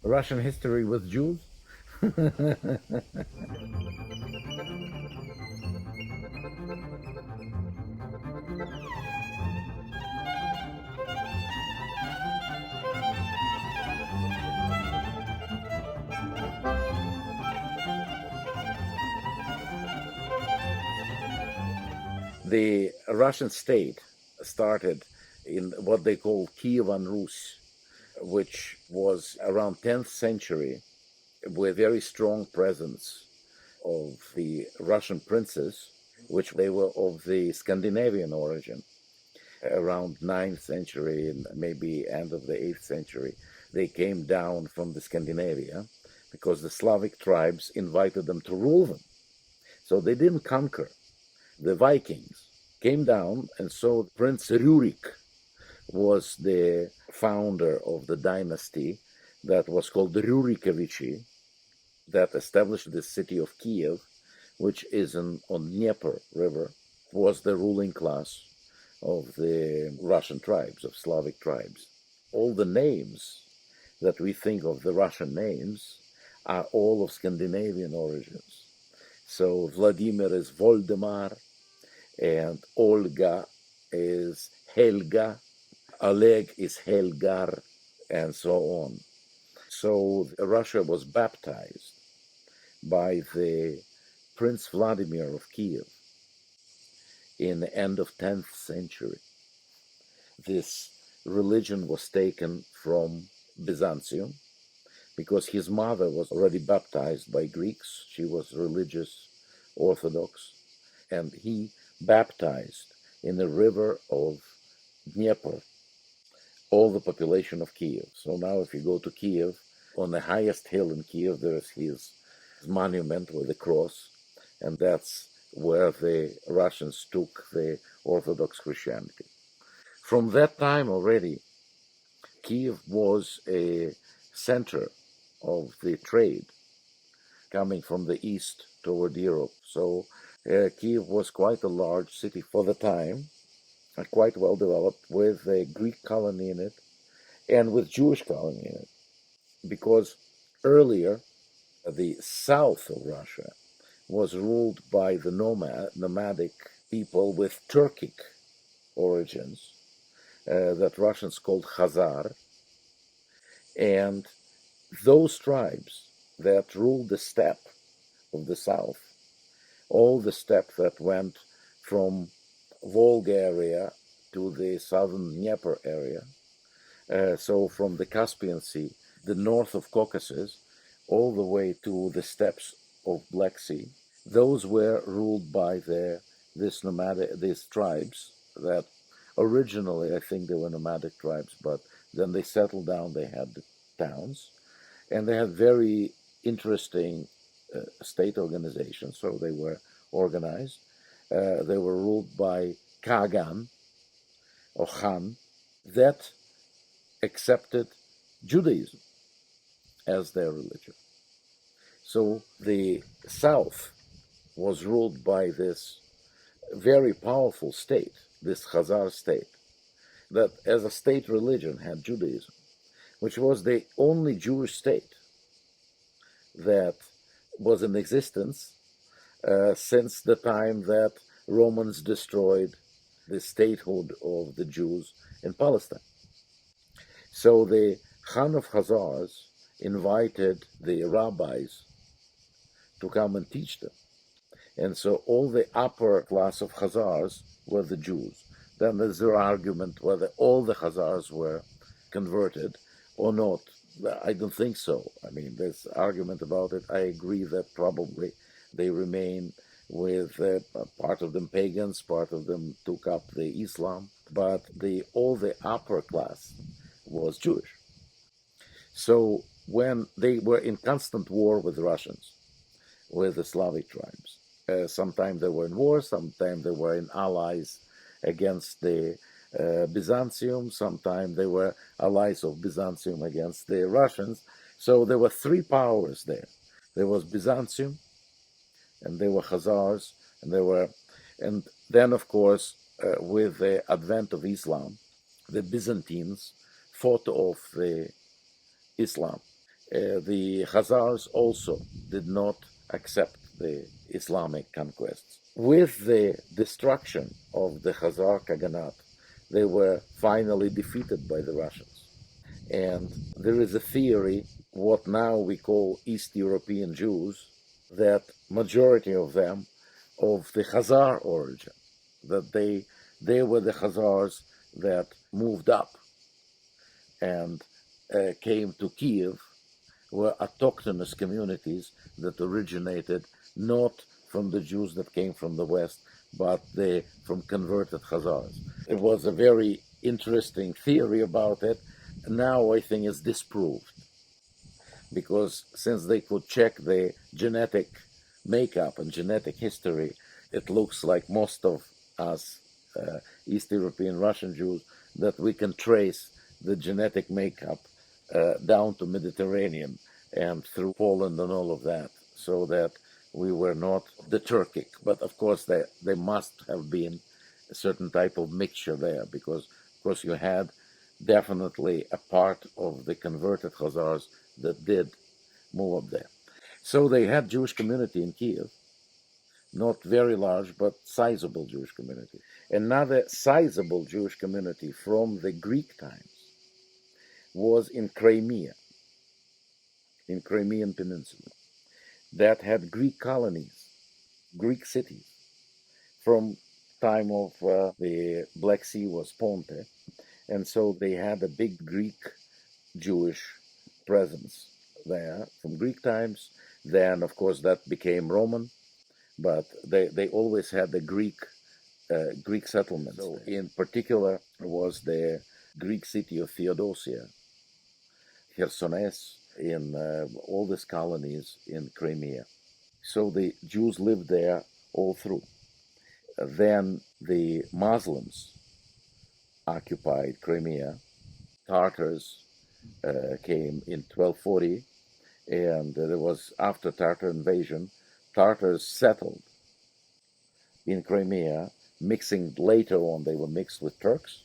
Russian history with Jews? The Russian state started in what they call Kievan Rus, which was around 10th century with very strong presence of the Russian princes, which they were of the Scandinavian origin. Around 9th century and maybe end of the 8th century, they came down from the Scandinavia because the Slavic tribes invited them to rule them. So they didn't conquer. The Vikings came down, and so Prince Rurik was the founder of the dynasty that was called the Rurikevichi, that established the city of Kiev, which is on Dnieper River, was the ruling class of the Russian tribes, of Slavic tribes. All the names that we think of, the Russian names, are all of Scandinavian origins. So Vladimir is Voldemar, and Olga is Helga, Oleg is Helgar, and so on. So Russia was baptized by the Prince Vladimir of Kiev in the end of 10th century. This religion was taken from Byzantium because his mother was already baptized by Greeks. She was religious Orthodox, and he baptized in the river of Dnieper all the population of Kiev. So now if you go to Kiev, on the highest hill in Kiev, there's his monument with the cross, and that's where the Russians took the Orthodox Christianity. From that time already, Kiev was a center of the trade coming from the east toward Europe. So Kiev was quite a large city for the time, quite well developed, with a Greek colony in it and with Jewish colony in it. Because earlier, the south of Russia was ruled by the nomadic people with Turkic origins that Russians called Khazar. And those tribes that ruled the steppe of the south, all the steppe that went from Volga area to the southern Dnieper area, so from the Caspian Sea, the north of Caucasus, all the way to the steppes of Black Sea, those were ruled by these tribes that originally, I think they were nomadic tribes, but then they settled down, they had the towns, and they had very interesting state organization. So they were organized. They were ruled by Kagan or Khan that accepted Judaism as their religion. So the South was ruled by this very powerful state, this Khazar state, that as a state religion had Judaism, which was the only Jewish state that was in existence since the time that Romans destroyed the statehood of the Jews in Palestine. So the Khan of Khazars invited the rabbis to come and teach them. And so all the upper class of Khazars were the Jews. Then there's an argument whether all the Khazars were converted or not. I don't think so. I mean, there's argument about it. I agree that probably they remain with part of them pagans, part of them took up the Islam, but all the upper class was Jewish. So when they were in constant war with the Russians, with the Slavic tribes, sometimes they were in war, sometimes they were in allies against the Byzantium, sometimes they were allies of Byzantium against the Russians. So there were three powers there. There was Byzantium, and there were Khazars, and then of course, with the advent of Islam, the Byzantines fought off the Islam. The Khazars also did not accept the Islamic conquests. With the destruction of the Khazar Khaganate, they were finally defeated by the Russians. And there is a theory, what now we call East European Jews, that majority of them of the Khazar origin, that they were the Khazars that moved up and came to Kiev, were autochthonous communities that originated not from the Jews that came from the West, but from converted Khazars. It was a very interesting theory about it. Now I think it's disproved, because since they could check the genetic makeup and genetic history, it looks like most of us East European Russian Jews that we can trace the genetic makeup down to Mediterranean and through Poland and all of that, so that we were not the Turkic. But of course, there must have been a certain type of mixture there, because of course you had definitely a part of the converted Khazars that did move up there. So they had Jewish community in Kiev, not very large, but sizable Jewish community. Another sizable Jewish community from the Greek times was in Crimea, in Crimean Peninsula, that had Greek colonies, Greek cities. From time of the Black Sea was Ponte, and so they had a big Greek Jewish presence there from Greek times. Then, of course, that became Roman, but they always had the Greek settlements. So in particular was the Greek city of Theodosia, Chersones, in all these colonies in Crimea. So the Jews lived there all through. Then the Muslims occupied Crimea. Tartars came in 1240, and there was, after Tartar invasion, Tartars settled in Crimea, mixing later on, they were mixed with Turks.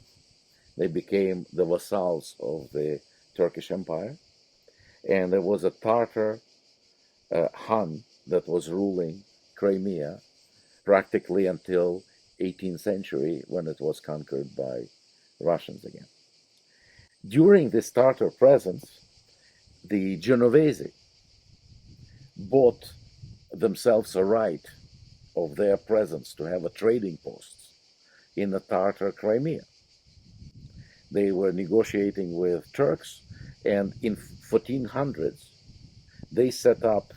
They became the vassals of the Turkish Empire. And there was a Tartar Han that was ruling Crimea practically until 18th century, when it was conquered by Russians again. During this Tartar presence, the Genovese bought themselves a right of their presence to have a trading post in the Tartar Crimea. They were negotiating with Turks, and in 1400s they set up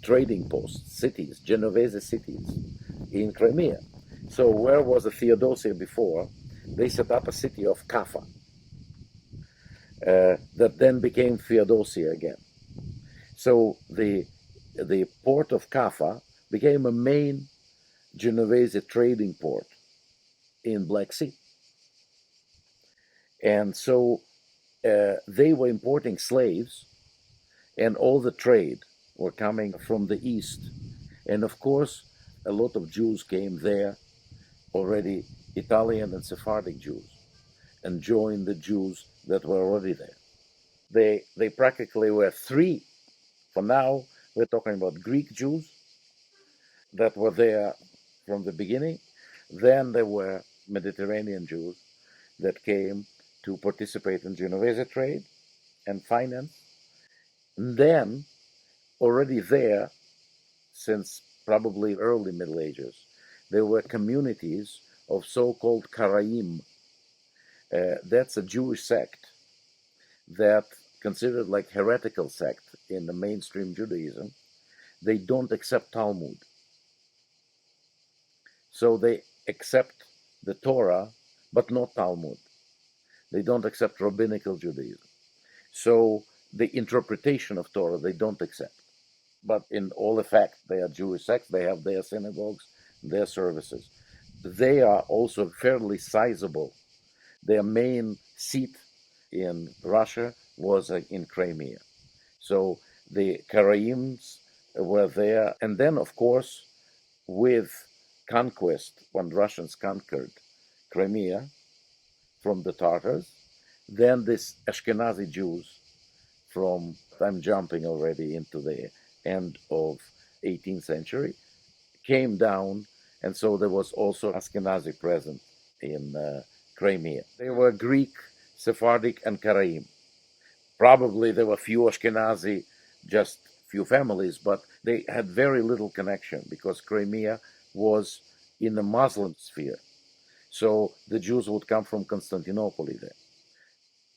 trading posts, cities, Genovese cities in Crimea. So where was the Theodosia before? They set up a city of Kaffa that then became Theodosia again. So the port of Kaffa became a main Genovese trading port in Black Sea. And so they were importing slaves, and all the trade were coming from the east. And of course, a lot of Jews came there, already Italian and Sephardic Jews, and joined the Jews that were already there. They practically were three. For now, we're talking about Greek Jews that were there from the beginning. Then there were Mediterranean Jews that came to participate in Genovese trade and finance. And then, already there, since probably early Middle Ages, there were communities of so-called Karaim. That's a Jewish sect that considered like heretical sect in the mainstream Judaism. They don't accept Talmud. So they accept the Torah, but not Talmud. They don't accept rabbinical Judaism. So the interpretation of Torah they don't accept. But in all effect, they are Jewish sects. They have their synagogues, their services. They are also fairly sizable. Their main seat in Russia was in Crimea. So the Karaims were there. And then, of course, with conquest, when Russians conquered Crimea from the Tartars, then these Ashkenazi Jews from, I'm jumping already into the end of 18th century, came down, and so there was also Ashkenazi present in Crimea. They were Greek, Sephardic, and Karaim. Probably there were few Ashkenazi, just few families, but they had very little connection because Crimea was in the Muslim sphere. So the Jews would come from Constantinople there.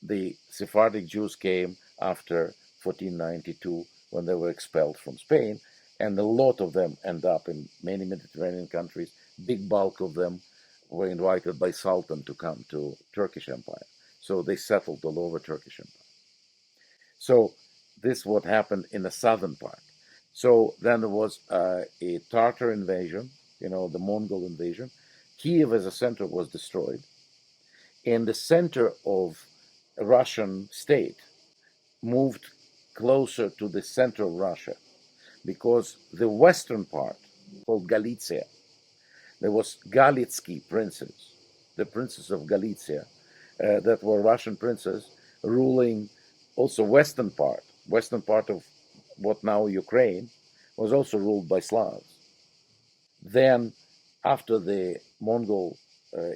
The Sephardic Jews came after 1492 when they were expelled from Spain, and a lot of them end up in many Mediterranean countries. Big bulk of them were invited by Sultan to come to Turkish Empire. So they settled all over Turkish Empire. So this what happened in the southern part. So then there was a Tartar invasion, the Mongol invasion. Kiev as a center was destroyed. And the center of a Russian state moved closer to the center of Russia because the western part, called Galicia, there was Galitsky princes, the princes of Galicia, that were Russian princes ruling also western part of what now Ukraine, was also ruled by Slavs. Then, after the Mongol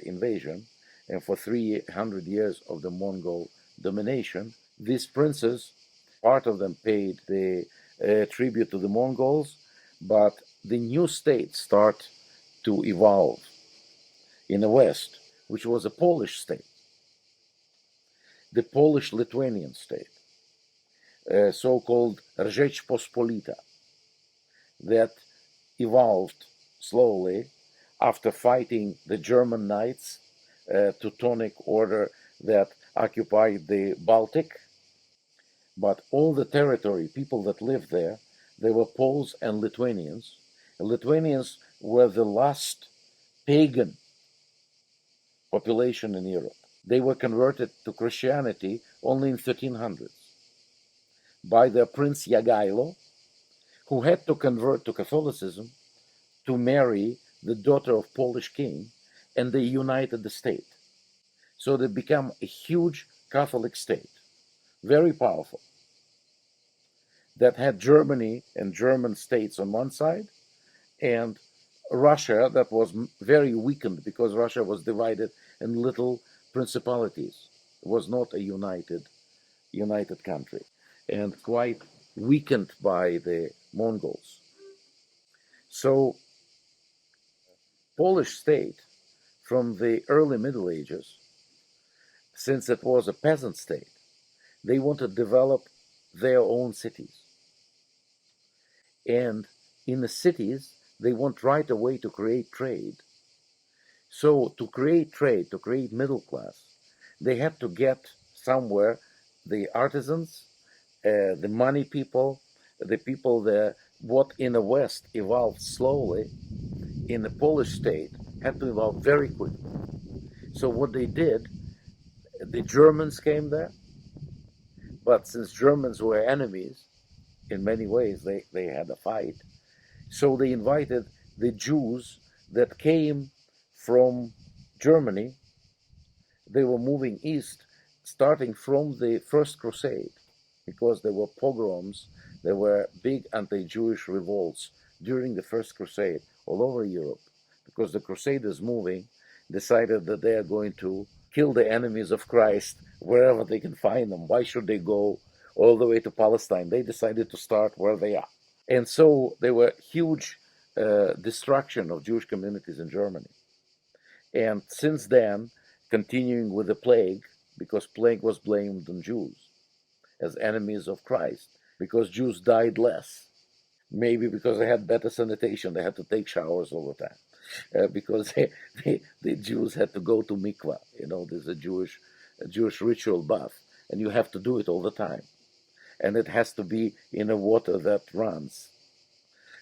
invasion, and for 300 years of the Mongol domination, these princes, part of them paid the tribute to the Mongols, but the new states start to evolve in the West, which was a Polish state, the Polish-Lithuanian state, so-called Rzeczpospolita, that evolved slowly after fighting the German Knights, Teutonic order that occupied the Baltic. But all the territory, people that lived there, they were Poles and Lithuanians. The Lithuanians were the last pagan population in Europe. They were converted to Christianity only in 1300s by their Prince Jagailo, who had to convert to Catholicism to marry the daughter of Polish king, and they united the state. So they became a huge Catholic state, very powerful, that had Germany and German states on one side, and Russia that was very weakened because Russia was divided in little principalities. It was not a united country, and quite weakened by the Mongols. So Polish state from the early Middle Ages, since it was a peasant state, they want to develop their own cities. And in the cities, they want right away to create trade. So to create trade, to create middle class, they had to get somewhere the artisans, the money people, the people that what in the West evolved slowly, in the Polish state had to evolve very quickly. So what they did, the Germans came there, but since Germans were enemies, in many ways they had a fight. So they invited the Jews that came from Germany. They were moving east, starting from the First Crusade, because there were pogroms, there were big anti-Jewish revolts during the First Crusade all over Europe, because the Crusaders moving decided that they are going to kill the enemies of Christ wherever they can find them. Why should they go all the way to Palestine? They decided to start where they are. And so there were huge destruction of Jewish communities in Germany. And since then, continuing with the plague, because plague was blamed on Jews as enemies of Christ, because Jews died less. Maybe because they had better sanitation, they had to take showers all the time. Because the Jews had to go to mikvah. There's a Jewish ritual bath, and you have to do it all the time. And it has to be in a water that runs.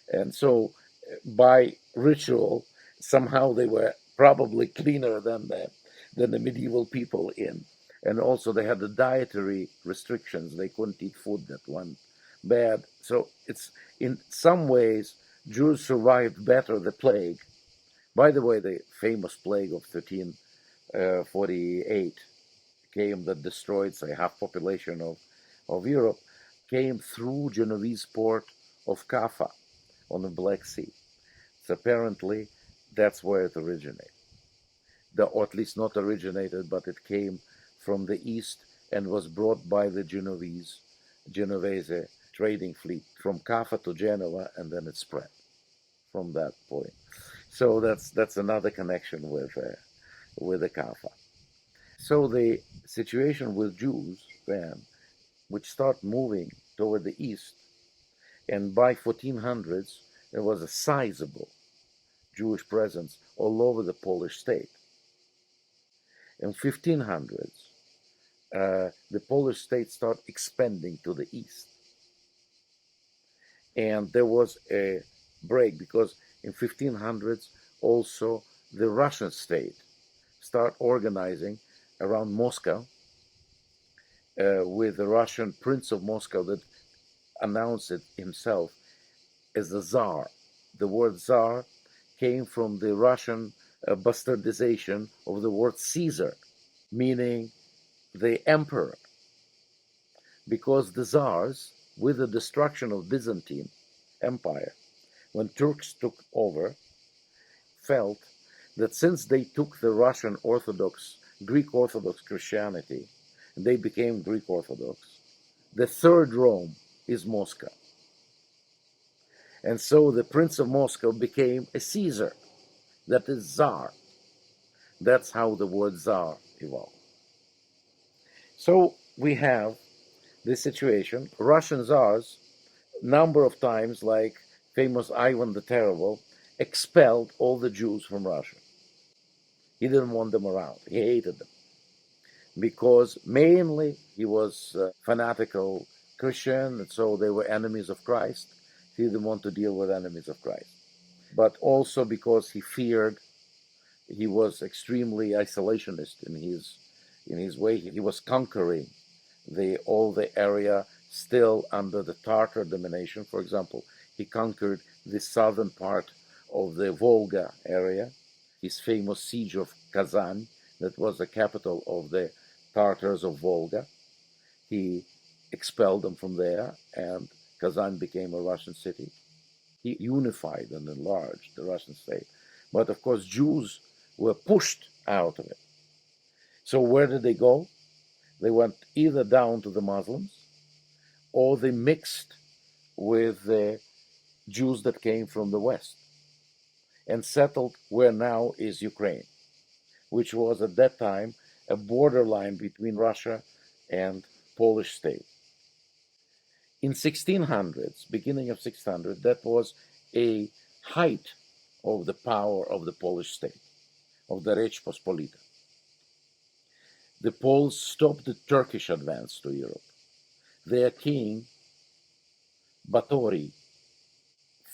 And so by ritual, somehow they were probably cleaner than the medieval people in. And also they had the dietary restrictions. They couldn't eat food that went bad. So it's in some ways, Jews survived better the plague. By the way, the famous plague of 1348 came that destroyed, say, half population of Europe. came through Genovese port of Kaffa on the Black Sea. So apparently that's where it originated. Or at least not originated, but it came from the east and was brought by the Genovese trading fleet from Kaffa to Genoa, and then it spread from that point. So that's another connection with the Kaffa. So the situation with Jews then, which start moving toward the east, and by 1400s there was a sizable Jewish presence all over the Polish state. In 1500s, the Polish state started expanding to the east. And there was a break because in 1500s also the Russian state started organizing around Moscow with the Russian Prince of Moscow that announced it himself as the Tsar. The word Tsar came from the Russian bastardization of the word Caesar, meaning the emperor, because the Tsars, with the destruction of Byzantine Empire, when Turks took over, felt that since they took the Russian Orthodox, Greek Orthodox Christianity, and they became Greek Orthodox, the third Rome is Moscow. And so the Prince of Moscow became a Caesar, that is Tsar. That's how the word Tsar evolved. So we have this situation. Russian Tsars, number of times, like famous Ivan the Terrible, expelled all the Jews from Russia. He didn't want them around. He hated them because mainly he was a fanatical Christian, and so they were enemies of Christ. He didn't want to deal with enemies of Christ. But also because he feared, he was extremely isolationist in his way. He was conquering all the area still under the Tartar domination. For example, he conquered the southern part of the Volga area, his famous siege of Kazan, that was the capital of the Tartars of Volga. He expelled them from there, and Kazan became a Russian city. He unified and enlarged the Russian state. But of course, Jews were pushed out of it. So where did they go? They went either down to the Muslims, or they mixed with the Jews that came from the West and settled where now is Ukraine, which was at that time a borderline between Russia and Polish state. In 1600s, beginning of 1600, that was a height of the power of the Polish state, of the Rzecz Pospolita. The Poles stopped the Turkish advance to Europe. Their king, Batory,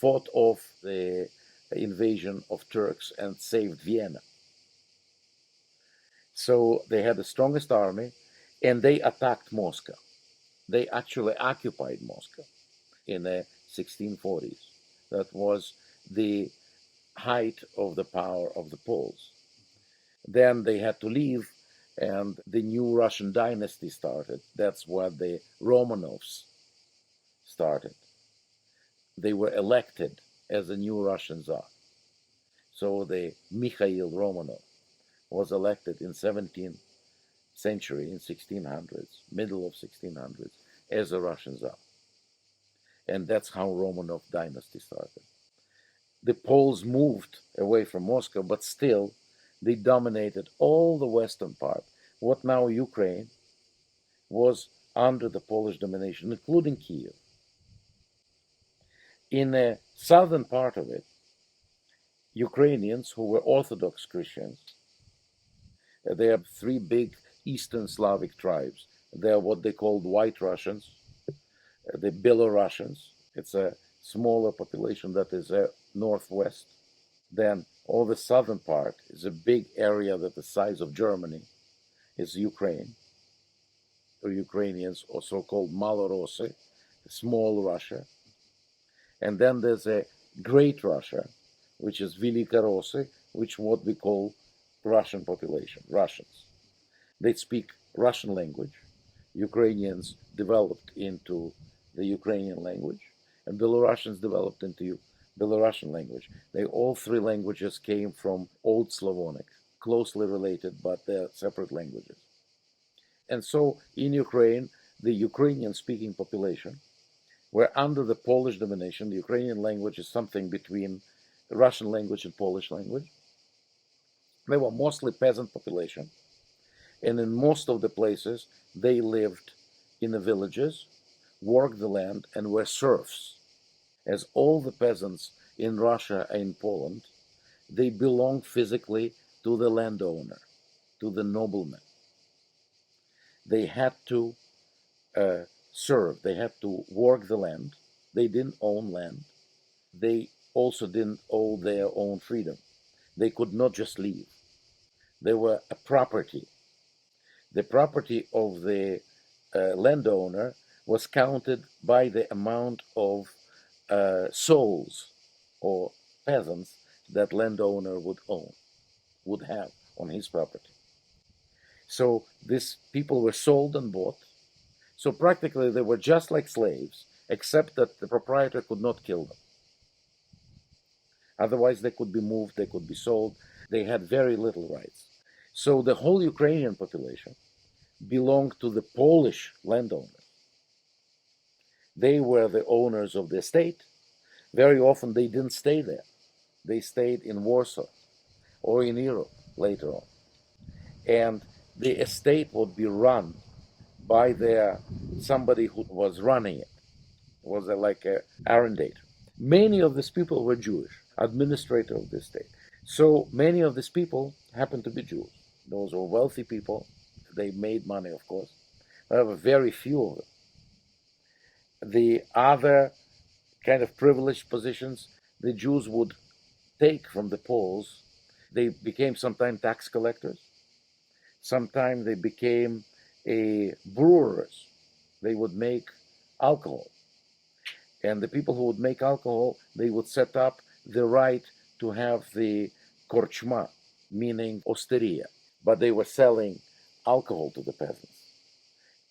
fought off the invasion of Turks and saved Vienna. So they had the strongest army, and they attacked Moscow. They actually occupied Moscow in the 1640s. That was the height of the power of the Poles. Then they had to leave, and the new Russian dynasty started. That's where the Romanovs started. They were elected as a new Russian Tsar. So the Mikhail Romanov was elected in 17th century, in 1600s, middle of 1600s, as a Russian Tsar. And that's how Romanov dynasty started. The Poles moved away from Moscow, but still they dominated all the western part. What now Ukraine was under the Polish domination, including Kiev. In the southern part of it, Ukrainians who were Orthodox Christians, they have three big Eastern Slavic tribes. They are what they called White Russians, the Belarusians. It's a smaller population that is northwest. Then all the southern part is a big area that the size of Germany is Ukraine, or Ukrainians, or so-called Malorossi, small Russia. And then there's a Great Russia, which is Velika Rossi, which is what we call Russian population, Russians. They speak Russian language. Ukrainians developed into the Ukrainian language, and Belarusians developed into Belarusian language. All three languages came from Old Slavonic, closely related, but they're separate languages. And so in Ukraine, the Ukrainian-speaking population were under the Polish domination. The Ukrainian language is something between the Russian language and Polish language. They were mostly peasant population, and in most of the places, they lived in the villages, worked the land, and were serfs. As all the peasants in Russia and in Poland, they belonged physically to the landowner, to the nobleman. They had to serve, they had to work the land. They didn't own land. They also didn't own their own freedom. They could not just leave. They were a property. The property of the landowner was counted by the amount of souls or peasants that landowner would have on his property. So these people were sold and bought. So practically they were just like slaves, except that the proprietor could not kill them. Otherwise they could be moved, they could be sold. They had very little rights. So the whole Ukrainian population belonged to the Polish landowners. They were the owners of the estate. Very often they didn't stay there. They stayed in Warsaw or in Europe later on. And the estate would be run by somebody who was running it. It was like an arrendator. Many of these people were Jewish, administrator of the estate. So many of these people happened to be Jews. Those were wealthy people. They made money, of course. There were very few of them. The other kind of privileged positions the Jews would take from the Poles. They became sometimes tax collectors. Sometimes they became brewers. They would make alcohol. And the people who would make alcohol, they would set up the right to have the korchma, meaning osteria. But they were selling alcohol to the peasants.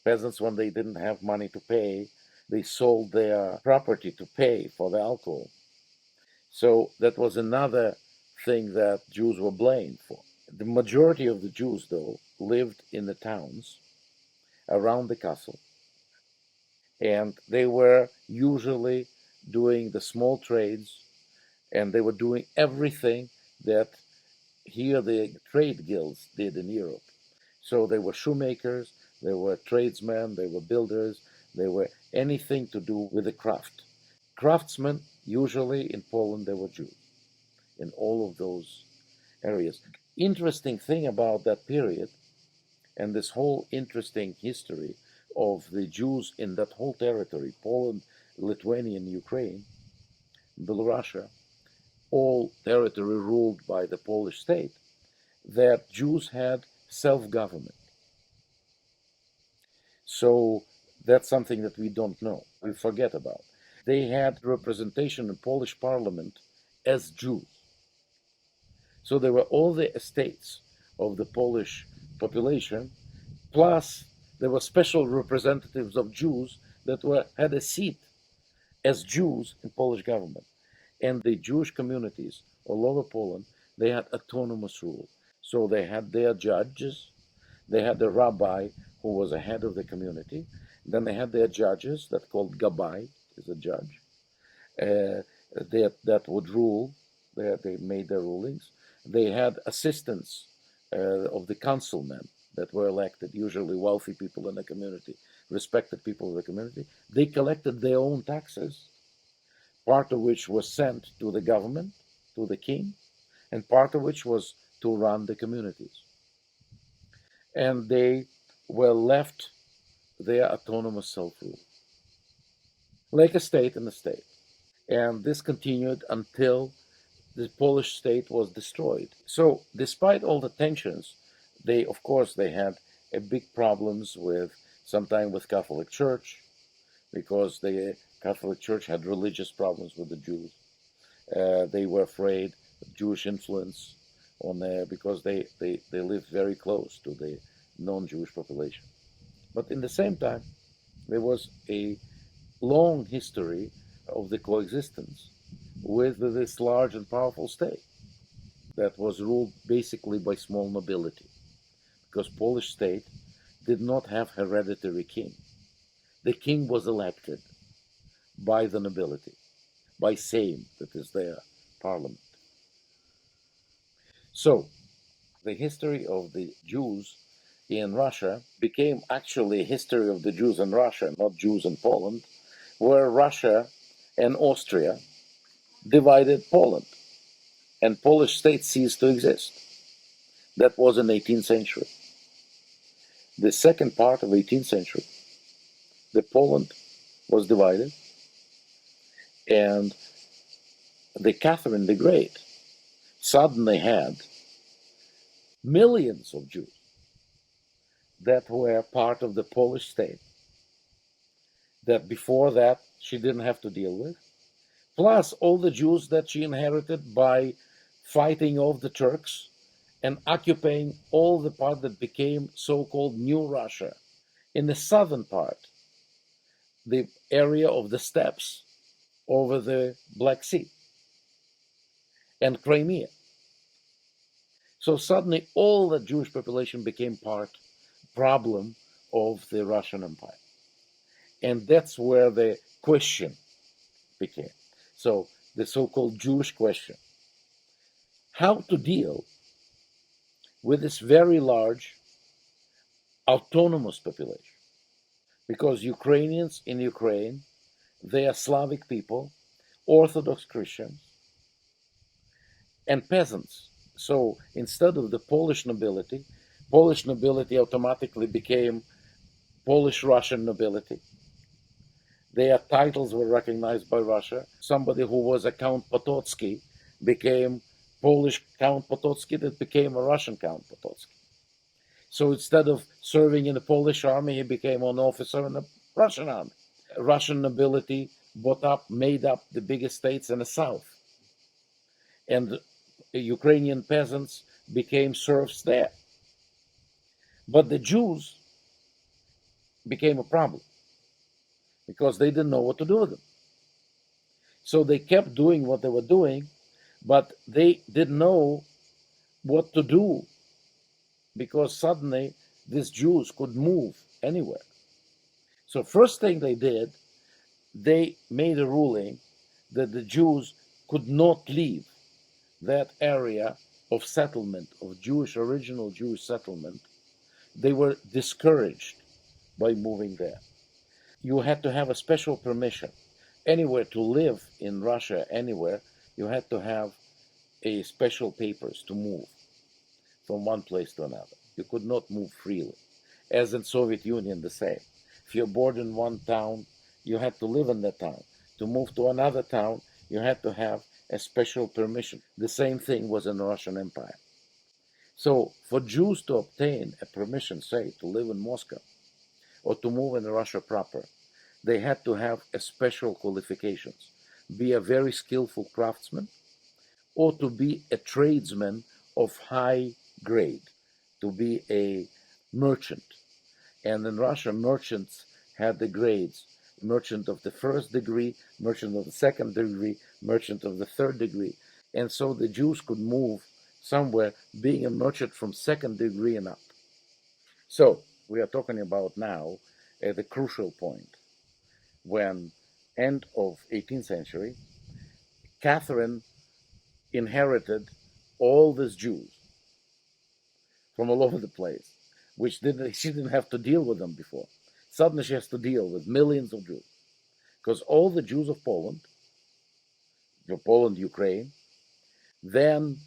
Peasants, when they didn't have money to pay, they sold their property to pay for the alcohol. So that was another thing that Jews were blamed for. The majority of the Jews, though, lived in the towns around the castle. And they were usually doing the small trades, and they were doing everything that here the trade guilds did in Europe. So they were shoemakers, they were tradesmen, they were builders, they were anything to do with the craft. Craftsmen, usually in Poland, they were Jews in all of those areas. Interesting thing about that period and this whole interesting history of the Jews in that whole territory, Poland, Lithuania, and Ukraine, Belarusia, all territory ruled by the Polish state, that Jews had self-government. So that's something that we don't know, we forget about. They had representation in Polish parliament as Jews. So there were all the estates of the Polish population, plus there were special representatives of Jews that had a seat as Jews in Polish government. And the Jewish communities all over Poland, they had autonomous rule. So they had their judges, they had the rabbi who was the head of the community, then they had their judges that called Gabai, is a judge, that would rule, they made their rulings. They had assistants of the councilmen that were elected, usually wealthy people in the community, respected people of the community. They collected their own taxes, part of which was sent to the government, to the king, and part of which was to run the communities. And they were left their autonomous self-rule, like a state in a state. And this continued until the Polish state was destroyed. So despite all the tensions, of course, they had a big problems sometimes with Catholic Church, because the Catholic Church had religious problems with the Jews. They were afraid of Jewish influence because they lived very close to the non-Jewish population. But in the same time, there was a long history of the coexistence with this large and powerful state that was ruled basically by small nobility, because Polish state did not have hereditary king. The king was elected by the nobility, by Sejm, that is their parliament. So the history of the Jews in Russia became actually a history of the Jews in Russia, not Jews in Poland, where Russia and Austria divided Poland, and Polish state ceased to exist. That was in the 18th century. The second part of the 18th century, the Poland was divided, and the Catherine the Great suddenly had millions of Jews that were part of the Polish state that before that she didn't have to deal with, plus all the Jews that she inherited by fighting off the Turks and occupying all the part that became so-called New Russia. In the southern part, the area of the steppes over the Black Sea and Crimea. So suddenly all the Jewish population became problem of the Russian Empire. And that's where the question became. So the so-called Jewish question. How to deal with this very large autonomous population? Because Ukrainians in Ukraine, they are Slavic people, Orthodox Christians, and peasants. So instead of the Polish nobility automatically became Polish-Russian nobility. Their titles were recognized by Russia. Somebody who was a Count Potocki became Polish Count Potocki that became a Russian Count Potocki. So instead of serving in the Polish army, he became an officer in the Russian army. Russian nobility made up the biggest states in the south. And Ukrainian peasants became serfs there. But the Jews became a problem because they didn't know what to do with them. So they kept doing what they were doing, but they didn't know what to do because suddenly these Jews could move anywhere. So first thing they did, they made a ruling that the Jews could not leave that area of settlement, of original Jewish settlement. They were discouraged by moving there. You had to have a special permission. Anywhere to live in Russia, anywhere, you had to have a special papers to move from one place to another. You could not move freely. As in Soviet Union, the same. If you're born in one town, you had to live in that town. To move to another town, you had to have a special permission. The same thing was in the Russian Empire. So for Jews to obtain a permission, say, to live in Moscow or to move in Russia proper, they had to have a special qualifications, be a very skillful craftsman, or to be a tradesman of high grade, to be a merchant. And in Russia, merchants had the grades: merchant of the first degree, merchant of the second degree, merchant of the third degree. And so the Jews could move somewhere being a merchant from second degree and up. So we are talking about now at the crucial point when, end of 18th century, Catherine inherited all these Jews from all over the place, which she didn't have to deal with them before. Suddenly she has to deal with millions of Jews, because all the Jews of Poland, Ukraine, then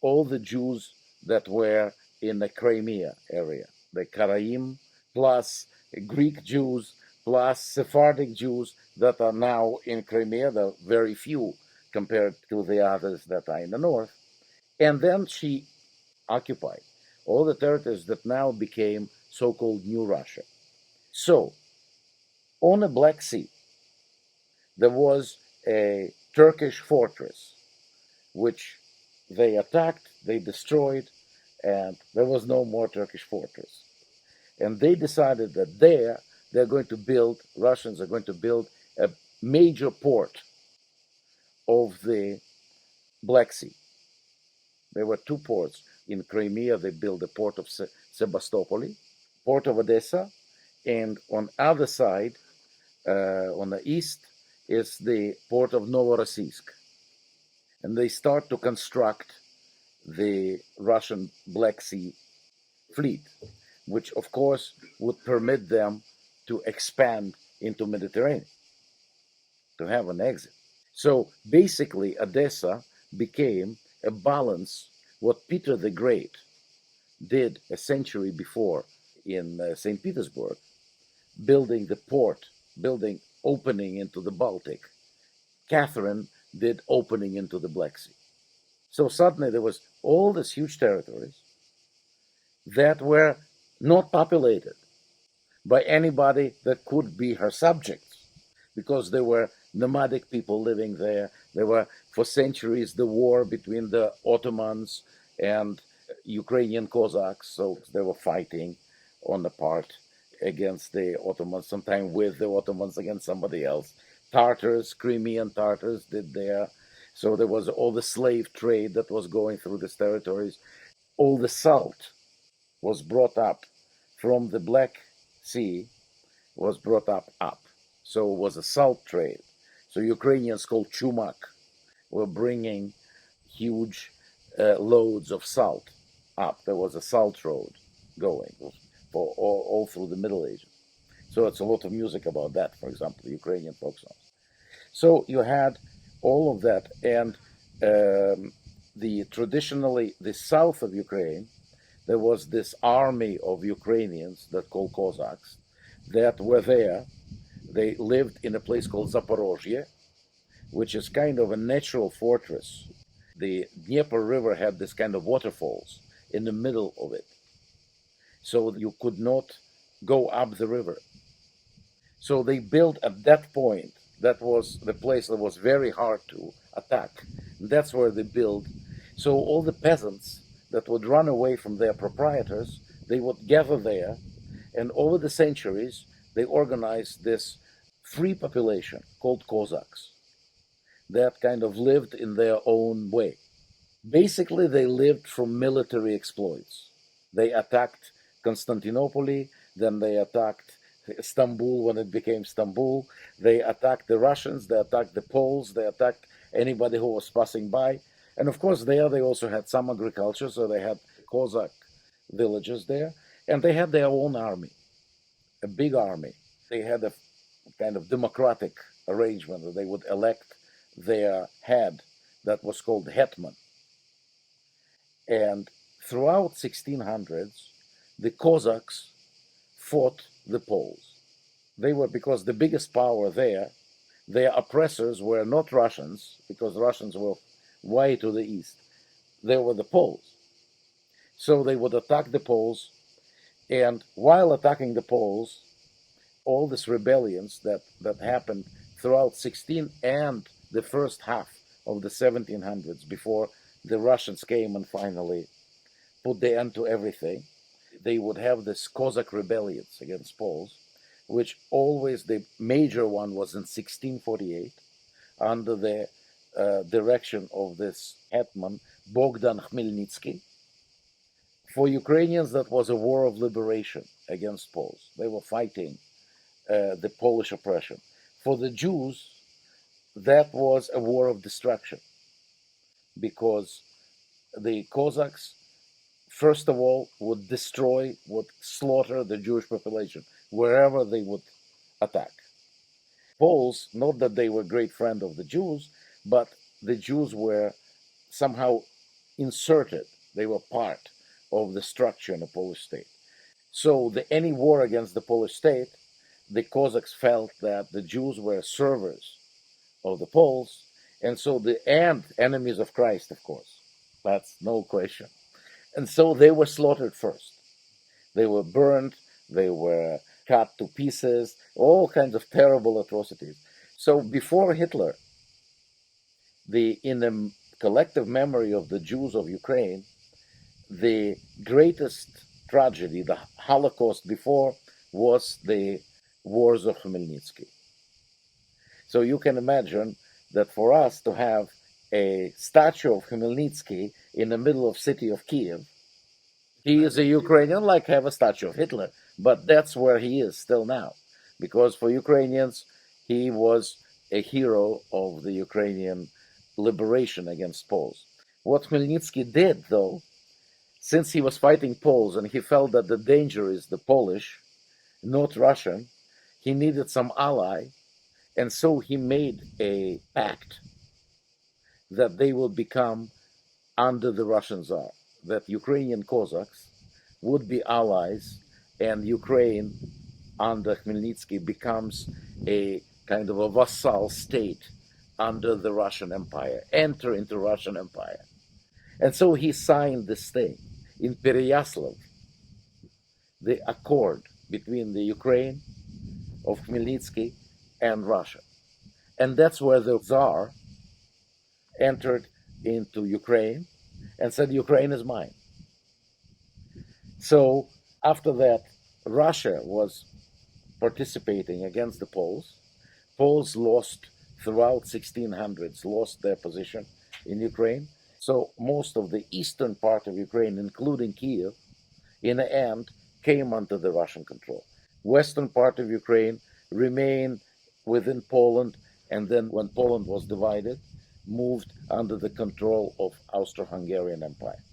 all the Jews that were in the Crimea area, the Karaim, plus Greek Jews, plus Sephardic Jews that are now in Crimea. There are very few compared to the others that are in the north. And then she occupied all the territories that now became so-called New Russia. So, on the Black Sea, there was a Turkish fortress, which they attacked, they destroyed, and there was no more Turkish fortress. And they decided that there Russians are going to build a major port of the Black Sea. There were two ports in Crimea. They built the port of Sebastopol, port of Odessa, and on other side, on the east, is the port of Novorossiysk. And they start to construct the Russian Black Sea fleet, which of course would permit them to expand into Mediterranean, to have an exit. So basically, Odessa became a balance, what Peter the Great did a century before in St. Petersburg, building the port, building opening into the Baltic. Catherine did opening into the Black Sea. So suddenly there was all these huge territories that were not populated by anybody that could be her subjects, because there were nomadic people living there. There were, for centuries, the war between the Ottomans and Ukrainian Cossacks, so they were fighting on the part against the Ottomans, sometimes with the Ottomans against somebody else. Tartars, Crimean Tartars did there. So there was all the slave trade that was going through these territories. All the salt was brought up from the Black Sea, was brought up. So it was a salt trade. So Ukrainians called Chumak were bringing huge loads of salt up. There was a salt road going for all through the Middle Ages. So it's a lot of music about that, for example, the Ukrainian folk songs. So you had all of that, and traditionally the south of Ukraine, there was this army of Ukrainians that called Cossacks that were there. They lived in a place called Zaporozhye, which is kind of a natural fortress. The Dnieper River had this kind of waterfalls in the middle of it, so you could not go up the river. So they built at that point, that was the place that was very hard to attack. And that's where they built. So all the peasants that would run away from their proprietors, they would gather there, and over the centuries, they organized this free population called Cossacks that kind of lived in their own way. Basically, they lived from military exploits. They attacked Constantinople, then they attacked Istanbul when it became Istanbul. They attacked the Russians, they attacked the Poles, they attacked anybody who was passing by. And of course, there they also had some agriculture, so they had Cossack villages there, and they had their own army, a big army. They had a kind of democratic arrangement that they would elect their head that was called hetman. And throughout 1600s, the Cossacks fought the Poles. They were, because the biggest power there, their oppressors were not Russians, because Russians were way to the east. They were the Poles. So they would attack the Poles, and while attacking the Poles, all these rebellions that happened throughout 16 and the first half of the 1700s, before the Russians came and finally put the end to everything, they would have this Cossack rebellions against Poles, which always, the major one was in 1648, under the direction of this hetman, Bogdan Khmelnytsky. For Ukrainians, that was a war of liberation against Poles. They were fighting the Polish oppression. For the Jews, that was a war of destruction, because the Cossacks, first of all, would destroy, would slaughter the Jewish population wherever they would attack. Poles, not that they were great friends of the Jews, but the Jews were somehow inserted. They were part of the structure in the Polish state. So any war against the Polish state, the Cossacks felt that the Jews were servers of the Poles, and so and enemies of Christ, of course. That's no question. And so they were slaughtered first. They were burned, they were cut to pieces, all kinds of terrible atrocities. So before Hitler, in the collective memory of the Jews of Ukraine, the greatest tragedy, the Holocaust before, was the wars of Khmelnytsky. So you can imagine that for us to have a statue of Khmelnytsky in the middle of city of Kiev, he is a Ukrainian, like have a statue of Hitler, but that's where he is still now, because for Ukrainians, he was a hero of the Ukrainian liberation against Poles. What Khmelnytsky did, though, since he was fighting Poles and he felt that the danger is the Polish, not Russian, he needed some ally, and so he made a pact that they will become under the Russian Tsar, that Ukrainian Cossacks would be allies, and Ukraine under Khmelnytsky becomes a kind of a vassal state under the Russian Empire, enter into Russian Empire. And so he signed this thing in Pereyaslav, the accord between the Ukraine of Khmelnytsky and Russia. And that's where the Tsar entered into Ukraine and said, Ukraine is mine. So after that, Russia was participating against the Poles. Poles lost throughout 1600s, lost their position in Ukraine. So most of the eastern part of Ukraine, including Kiev, in the end came under the Russian control. Western part of Ukraine remained within Poland, and then when Poland was divided, moved under the control of Austro-Hungarian Empire.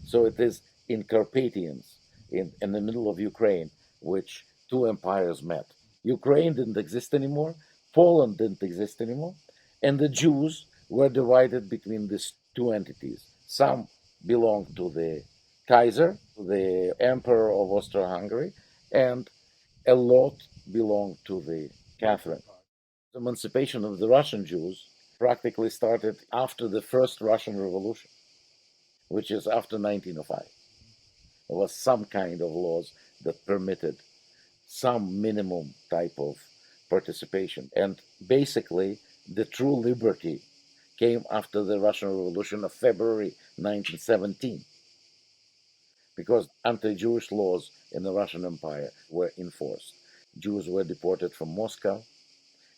So it is in Carpathians, in the middle of Ukraine, which two empires met. Ukraine didn't exist anymore, Poland didn't exist anymore, and the Jews were divided between these two entities. Some belonged to the Kaiser, the Emperor of Austro-Hungary, and a lot belonged to the Catherine. The emancipation of the Russian Jews practically started after the first Russian Revolution, which is after 1905. There was some kind of laws that permitted some minimum type of participation. And basically, the true liberty came after the Russian Revolution of February 1917, because anti-Jewish laws in the Russian Empire were enforced. Jews were deported from Moscow.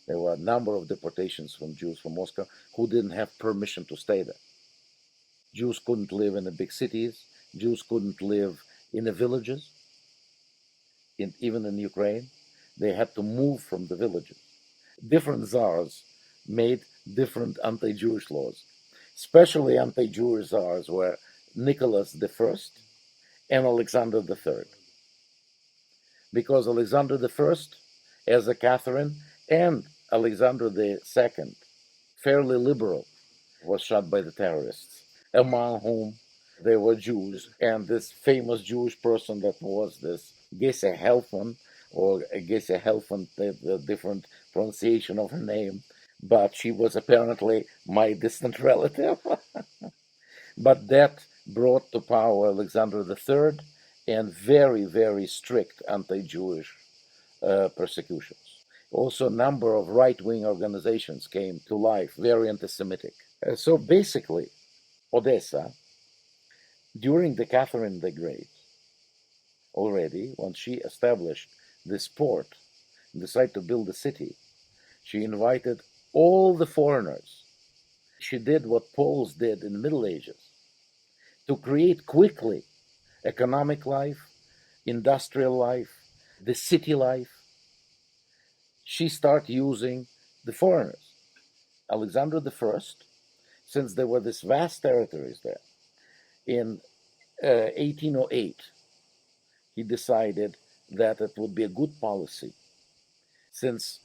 There were a number of deportations from Jews from Moscow who didn't have permission to stay there. Jews couldn't live in the big cities. Jews couldn't live in the villages. Even in Ukraine, they had to move from the villages. Different czars made different anti-Jewish laws. Especially anti-Jewish czars were Nicholas I and Alexander III. Because Alexander I, as a Catherine, and Alexander II, fairly liberal, was shot by the terrorists, among whom there were Jews. And this famous Jewish person that was this Gese Helfand, or Gese Helfand, the different pronunciation of her name, but she was apparently my distant relative. But that brought to power Alexander III and very, very strict anti-Jewish persecutions. Also, a number of right-wing organizations came to life, very anti-Semitic. So basically, Odessa, during the Catherine the Great, already, when she established this port and decided to build a city, she invited all the foreigners. She did what Poles did in the Middle Ages, to create quickly economic life, industrial life, the city life. She started using the foreigners. Alexander I, since there were these vast territories there, in 1808, he decided that it would be a good policy, since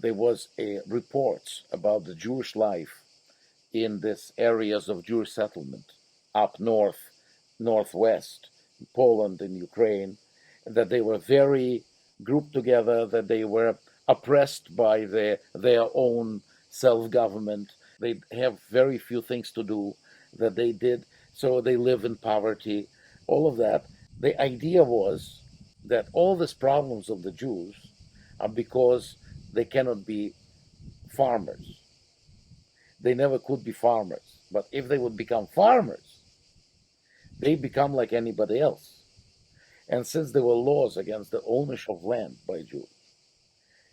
there was reports about the Jewish life in these areas of Jewish settlement up north, northwest, Poland and Ukraine, that they were very grouped together, that they were oppressed by their own self-government. They have very few things to do that they did, so they live in poverty, all of that. The idea was that all these problems of the Jews are because they cannot be farmers. They never could be farmers. But if they would become farmers, they become like anybody else. And since there were laws against the ownership of land by Jews,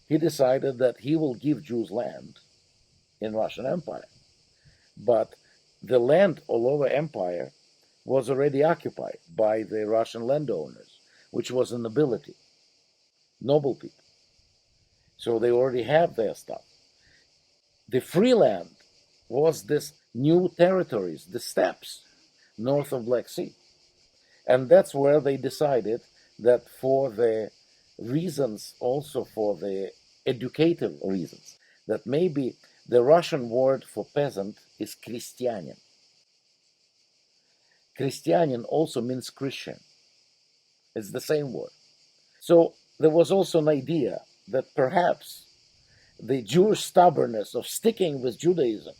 he decided that he will give Jews land in Russian Empire. But the land all over empire was already occupied by the Russian landowners, which was a nobility, noble people. So they already had their stuff. The free land was this new territories, the steppes north of Black Sea. And that's where they decided that for the reasons, also for the educative reasons, that maybe the Russian word for peasant is Kristyanin. Kristyanin also means Christian. It's the same word. So there was also an idea that perhaps the Jewish stubbornness of sticking with Judaism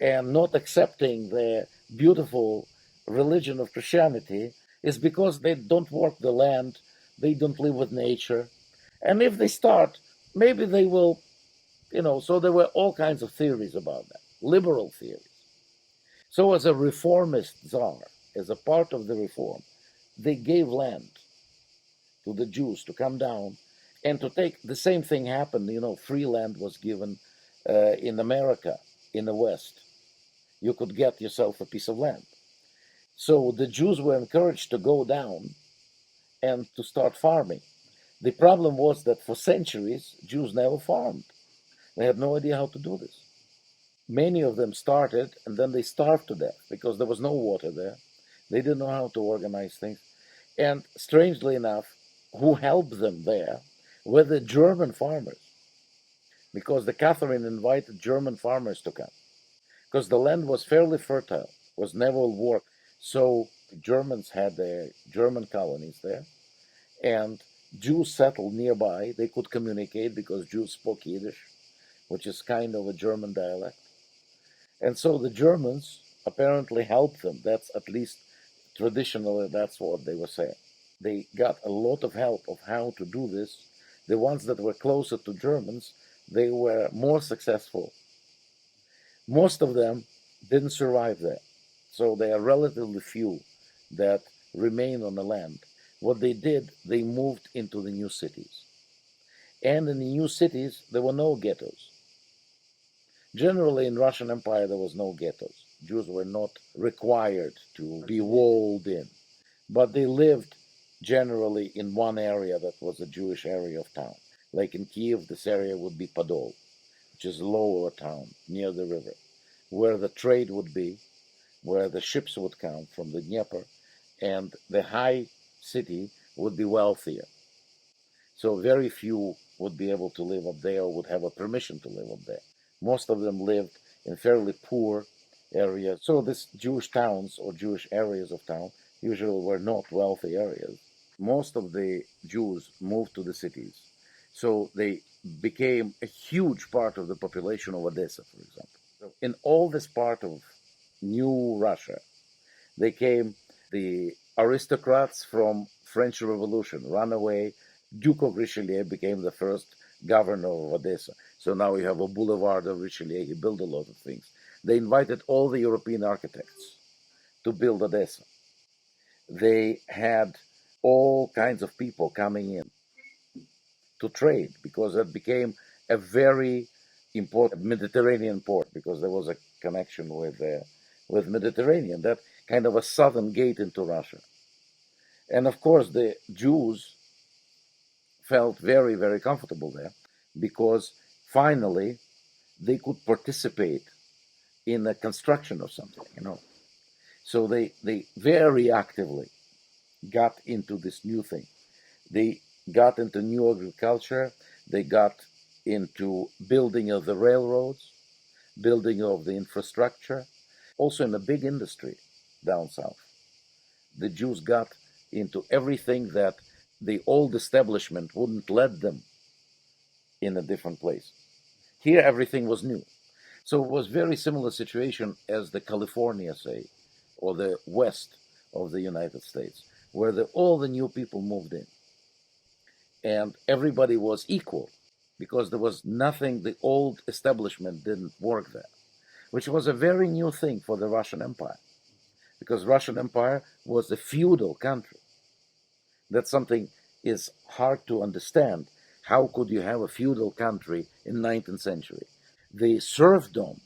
and not accepting the beautiful religion of Christianity is because they don't work the land, they don't live with nature. And if they start, maybe they will, so there were all kinds of theories about that, liberal theories. So as a reformist czar, as a part of the reform, they gave land to the Jews to come down and to take the same thing happened, free land was given in America, in the West. You could get yourself a piece of land. So the Jews were encouraged to go down and to start farming. The problem was that for centuries, Jews never farmed. They had no idea how to do this. Many of them started and then they starved to death because there was no water there. They didn't know how to organize things. And strangely enough, who helped them there were the German farmers, because the Catherine invited German farmers to come, because the land was fairly fertile, was naval work. So the Germans had their German colonies there, and Jews settled nearby. They could communicate because Jews spoke Yiddish, which is kind of a German dialect. And so the Germans apparently helped them. That's at least traditionally, that's what they were saying. They got a lot of help of how to do this. The ones that were closer to Germans, they were more successful. Most of them didn't survive there. So there are relatively few that remain on the land. What they did, they moved into the new cities. And in the new cities, there were no ghettos. Generally, in Russian Empire, there was no ghettos. Jews were not required to be walled in, but they lived generally in one area that was a Jewish area of town. Like in Kiev, this area would be Podol, which is a lower town near the river, where the trade would be, where the ships would come from the Dnieper, and the high city would be wealthier. So very few would be able to live up there or would have a permission to live up there. Most of them lived in fairly poor areas. So these Jewish towns or Jewish areas of town usually were not wealthy areas. Most of the Jews moved to the cities. So they became a huge part of the population of Odessa, for example. So in all this part of new Russia, they came the aristocrats from French Revolution, ran away. Duke of Richelieu became the first governor of Odessa. So now you have a boulevard of Richelieu. He built a lot of things. They invited all the European architects to build Odessa. They had all kinds of people coming in to trade because it became a very important Mediterranean port because there was a connection with Mediterranean, that kind of a southern gate into Russia. And of course, the Jews felt very, very comfortable there because finally they could participate in the construction of something. So they very actively got into this new thing. They got into new agriculture. They got into building of the railroads, building of the infrastructure, also in the big industry down south. The Jews got into everything that the old establishment wouldn't let them in a different place. Here, everything was new. So it was very similar situation as the California, say, or the west of the United States, where all the new people moved in. And everybody was equal because there was nothing, the old establishment didn't work there, which was a very new thing for the Russian Empire, because Russian Empire was a feudal country. That's something is hard to understand, how could you have a feudal country in 19th century? The serfdom,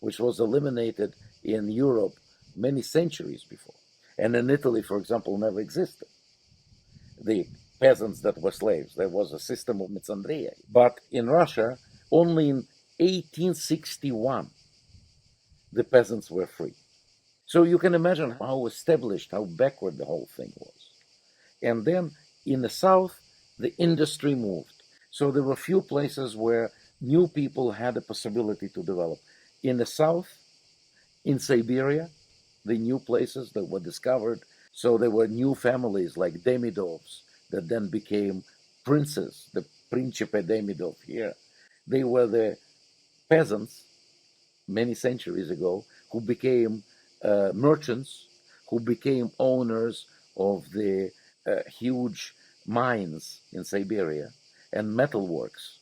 which was eliminated in Europe many centuries before, and in Italy, for example, never existed. The peasants that were slaves, there was a system of Mitsandria. But in Russia, only in 1861, the peasants were free. So you can imagine how established, how backward the whole thing was. And then in the south, the industry moved. So there were few places where new people had a possibility to develop. In the south, in Siberia, the new places that were discovered. So there were new families like Demidovs that then became princes, the Principe Demidov here. They were the peasants many centuries ago who became merchants, who became owners of the huge mines in Siberia and metalworks,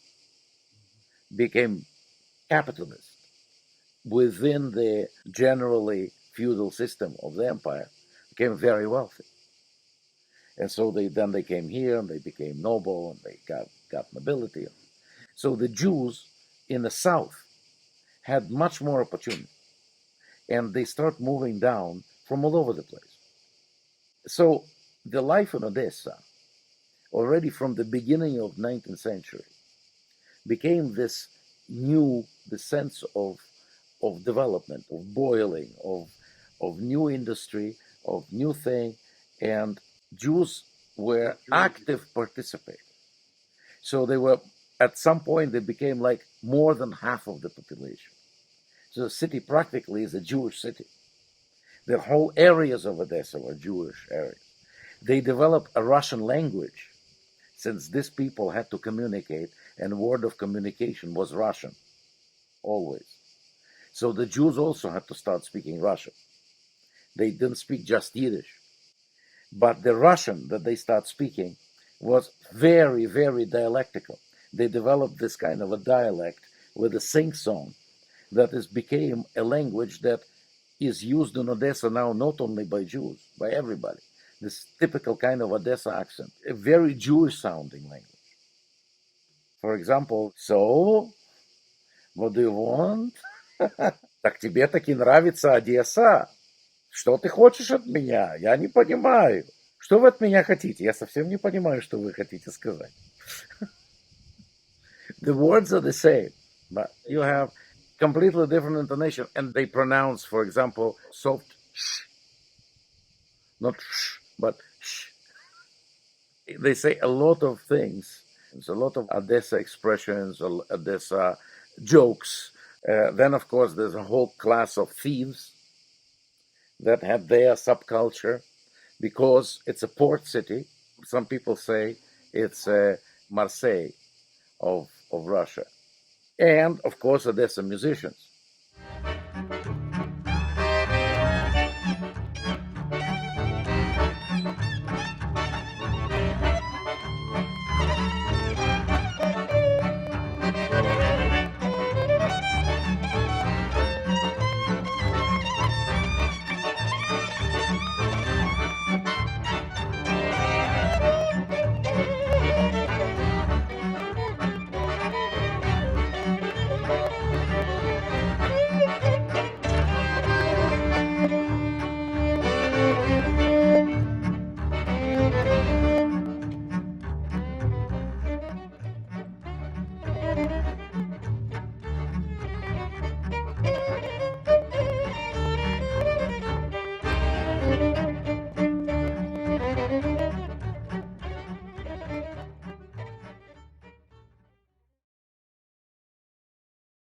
became capitalists within the generally feudal system of the empire, became very wealthy. And so they came here and they became noble and they got nobility. So the Jews in the south had much more opportunity, and they start moving down from all over the place. So the life in Odessa, already from the beginning of 19th century, became this new, the sense of development, of boiling, of new industry, of new thing, and Jews were active participators. So they were, at some point, they became like more than half of the population. So the city practically is a Jewish city. The whole areas of Odessa were Jewish areas. They developed a Russian language, since these people had to communicate, and word of communication was Russian, always. So the Jews also had to start speaking Russian. They didn't speak just Yiddish. But the Russian that they start speaking was very, very dialectical. They developed this kind of a dialect with a sing-song that became a language that is used in Odessa now not only by Jews, by everybody. This typical kind of Odessa accent, a very Jewish-sounding language. For example, so, what do you want? Так тебе таки нравится Одесса? Что ты хочешь от меня? Я не понимаю. Что вы от меня хотите? Я совсем не понимаю, что вы хотите сказать. The words are the same, but you have completely different intonation, and they pronounce, for example, soft sh, not sh, but sh. They say a lot of things. There's a lot of Odessa expressions, Odessa jokes. Then, of course, there's a whole class of thieves that have their subculture because it's a port city. Some people say it's Marseille of Russia. And, of course, Odessa musicians.